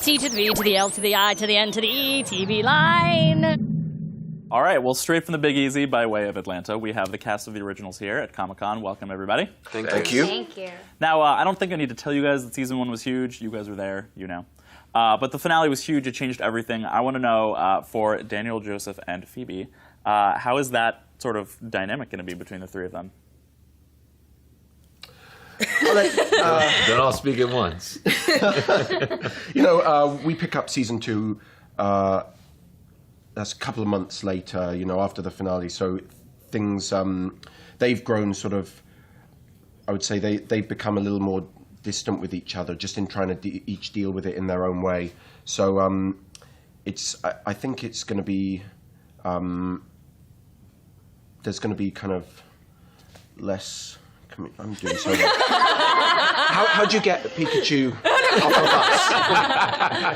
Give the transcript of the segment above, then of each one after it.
T to the V to the L to the I to the N to the E, TVLine. All right, well, straight from the Big Easy by way of Atlanta, we have the cast of the originals here at Comic-Con. Welcome, everybody. Thank you. Thank you. Now, I don't think I need to tell you guys that season 1 was huge. You guys were there, you know. But the finale was huge. It changed everything. I want to know, for Daniel, Joseph, and Phoebe, how is that sort of dynamic going to be between the three of them? Don't all speak at once. You know, we pick up season 2. That's a couple of months later, you know, after the finale. So things, they've grown sort of, I would say they've become a little more distant with each other, just in trying to each deal with it in their own way. So I think it's going to be, there's going to be kind of less, I'm doing so well. How'd you get Pikachu off the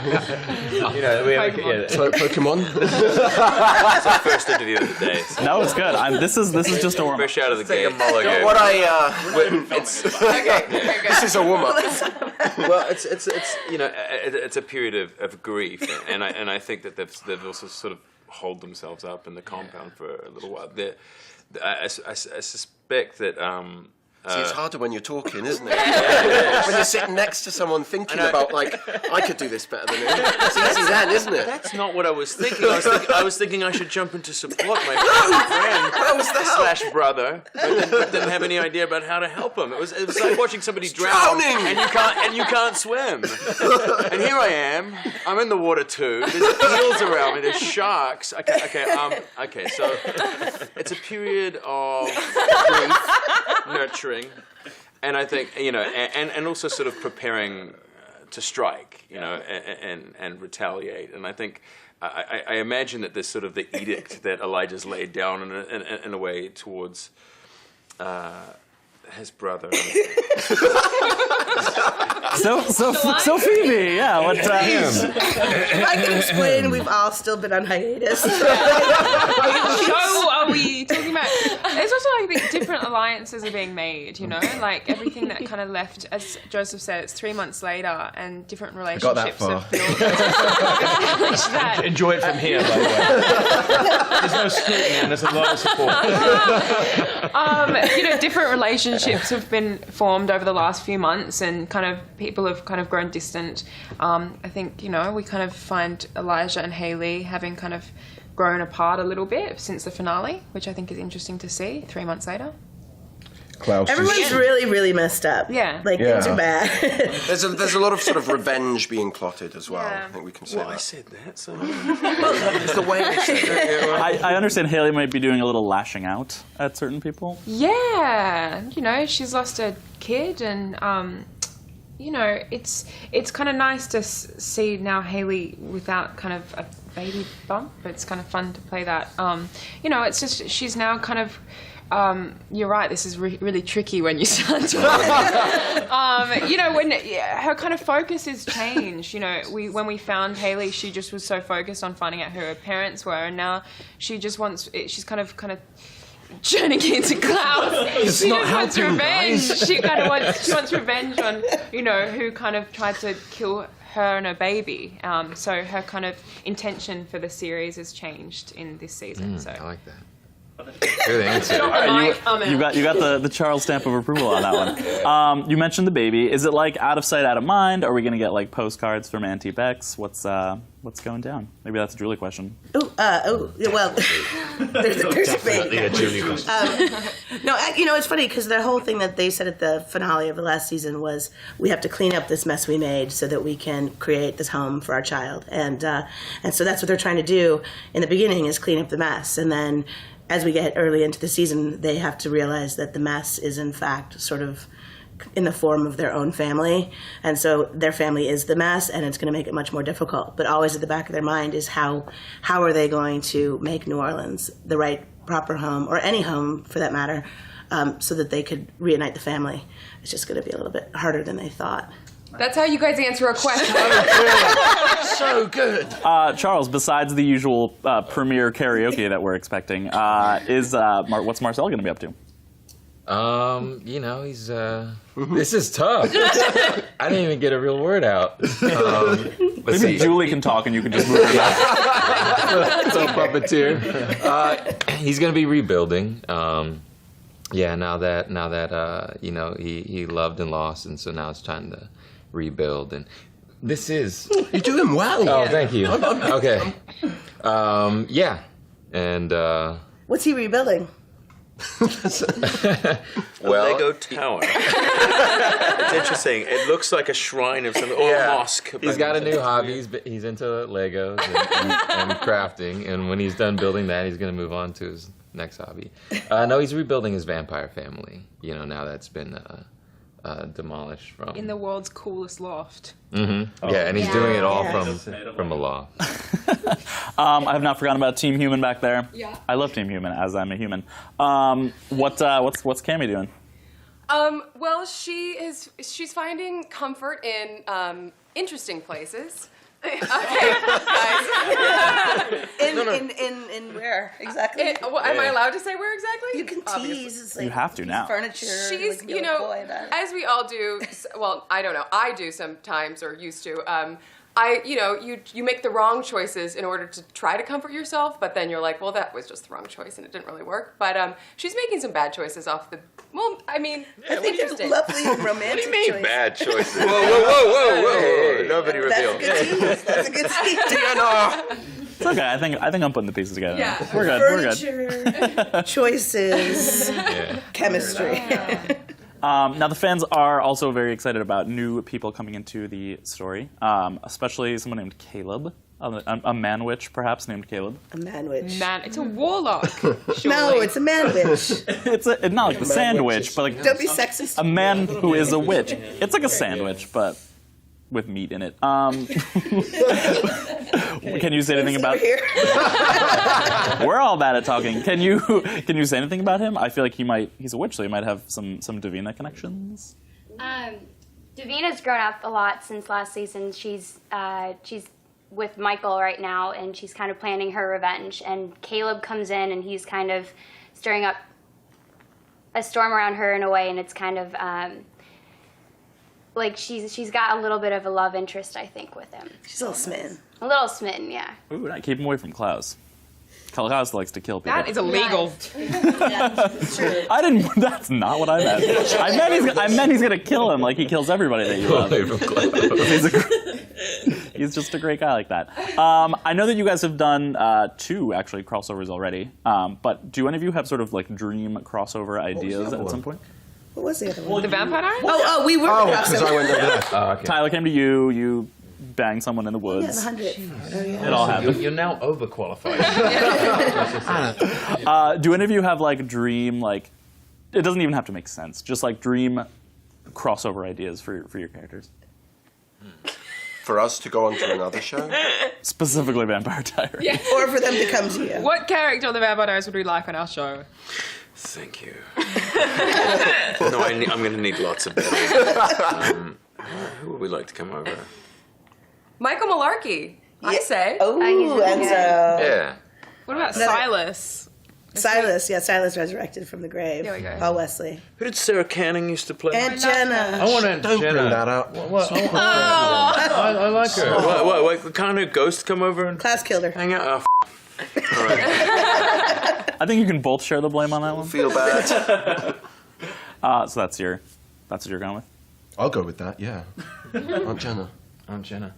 bus? You know, we have Pokemon? It's our first interview of the day. So. No, it's good. This is just a warm-up. Fresh out of the gate. What This is a warm-up. Well, it's you know, it's a period of grief, and I think that they've also sort of holed themselves up in the compound for a little while. I suspect that. See, it's harder when you're talking, isn't it? When you're sitting next to someone thinking about, like, I could do this better than him. It's easy then, isn't it? That's not what I was thinking. I was thinking I should jump in to support my friend slash brother, but didn't have any idea about how to help him. It was like watching somebody drown, and you can't swim. And here I am. I'm in the water too. There's eels around me. There's sharks. Okay. So it's a period of grief, nurturing. And I think, you know, and also sort of preparing to strike, you know, and retaliate. And I think, I imagine that there's sort of the edict that Elijah's laid down in a way towards his brother. So Phoebe, yeah. What? I can explain. We've all still been on hiatus. What show are we talking about? There's also, I think, different alliances are being made, you know? Like, everything that kind of left, as Joseph said, it's 3 months later, and different relationships have built. That. Enjoy it from here, by the way. There's no scrutiny and there's a lot of support. You know, different relationships have been formed over the last few months, and kind of people have kind of grown distant. I think, you know, we kind of find Elijah and Haley having kind of grown apart a little bit since the finale, which I think is interesting to see 3 months later. Klaus. Everyone's really, really messed up. Yeah. Like, things are bad. There's a lot of sort of revenge being plotted as well. Yeah. I think we can say Well, that. I said that, so... It's the way they said it. I understand Haley might be doing a little lashing out at certain people. Yeah, you know, she's lost a kid, and you know, it's kind of nice to see now Haley without kind of a baby bump. It's kind of fun to play that. You know, it's just she's now kind of. You're right. This is really tricky when you start talking. You know, when her kind of focus has changed. You know, when we found Haley, she just was so focused on finding out who her parents were, and now she just wants. She's kind of turning into Klaus. She just wants revenge. She kind of wants revenge on, you know, who kind of tried to kill her and her baby. So her kind of intention for the series has changed in this season. So I like that. Good answer. You got the Charles stamp of approval on that one. You mentioned the baby. Is it like out of sight, out of mind? Are we going to get like postcards from Auntie Bex? What's going down? Maybe that's a Julie question. Well, there's a baby. Yeah, Julie question. No, you know, it's funny because the whole thing that they said at the finale of the last season was we have to clean up this mess we made so that we can create this home for our child, and so that's what they're trying to do in the beginning is clean up the mess, and then as we get early into the season, they have to realize that the mess is in fact sort of in the form of their own family, and so their family is the mess, and it's going to make it much more difficult. But always at the back of their mind is how are they going to make New Orleans the right proper home, or any home for that matter, so that they could reunite the family. It's just going to be a little bit harder than they thought. that's how you guys answer a question. So good. Charles, besides the usual premiere karaoke that we're expecting, what's Marcel going to be up to? You know, he's, this is tough. I didn't even get a real word out. Let's Maybe see. Julie can talk and you can just move it back. So puppeteer. He's going to be rebuilding. Yeah, now that you know, he loved and lost, and so now it's time to rebuild. And this is. You're doing well. Oh, thank you. Okay. Yeah, and What's he rebuilding? well, Lego tower. It's interesting. It looks like a shrine of something, or a mosque. he's got a new hobby. He's into Legos and crafting, and when he's done building that, he's going to move on to his next hobby. No, he's rebuilding his vampire family. You know, now that's been demolished from. In the world's coolest loft. Mm-hmm. Yeah, and he's doing it all from a loft. I have not forgotten about Team Human back there. Yeah. I love Team Human, as I'm a human. What's Cammy doing? Well, she's finding comfort in interesting places. Okay, guys. In where exactly? Am I allowed to say where exactly? You can Obviously. tease. It's like You have to now. Furniture. She's, like, you you're know, coy about it. as we all do. Well, I don't know. I do sometimes, or used to. You make the wrong choices in order to try to comfort yourself, but then you're like, well, that was just the wrong choice, and it didn't really work. But she's making some bad choices off the. Well, I mean, I think it's lovely and romantic. What do you mean choice. bad choices? Whoa. Nobody That's a revealed. good tease. That's a good tease. It's okay. I think I'm putting the pieces together. Yeah. We're good. We're good. Furniture, choices, Yeah. chemistry. Now the fans are also very excited about new people coming into the story, especially someone named Caleb, a man witch perhaps named Caleb. A man witch. Man, it's a warlock. No, surely. it's a man witch. It's not like the sandwich, but like Don't be sexist. a man who is a witch. It's like a sandwich, but with meat in it. Can you say anything about? Over here. We're all bad at talking. Can you say anything about him? I feel like he's a witch, so he might have some Davina connections. Davina's grown up a lot since last season. She's with Michael right now, and she's kind of planning her revenge. And Caleb comes in, and he's kind of stirring up a storm around her in a way, and it's kind of like she's got a little bit of a love interest, I think, with him. She's a little smitten. A little smitten, yeah. Ooh, keep him away from Klaus. Klaus likes to kill people. That is illegal. I didn't. That's not what I meant. I meant he's gonna kill him like he kills everybody that you love. He's just a great guy like that. I know that you guys have done 2 actually crossovers already. But do any of you have sort of like dream crossover ideas at some point? What was the other one? The Vampire Diaries? Oh, we were. Because I went over there. Okay. Tyler came to you. You banged someone in the Yeah, woods. the 100. Oh, yeah. It all happened. You're now overqualified. Do any of you have like dream like? It doesn't even have to make sense. Just like dream crossover ideas for your characters. For us to go on to another show? Specifically Vampire Diaries. Yeah. Or for them to come to you. What character on the Vampire Diaries would we like on our show? Thank you. No, I'm going to need lots of better. Who would we like to come over? Michael Malarkey, I say. Oh, he's Enzo. Yeah. What about Silas? Silas, yeah, Silas resurrected from the grave. There we go. Paul Wesley. Who did Sarah Canning used to play? And Jenna. I want to Don't bring that up. I like her. What, can't a ghost come over and Class killed her. hang out? Oh, all right. I think you can both share the blame on that one. Feel bad. So that's what you're going with. I'll go with that, yeah. Aunt Jenna. Aunt Jenna.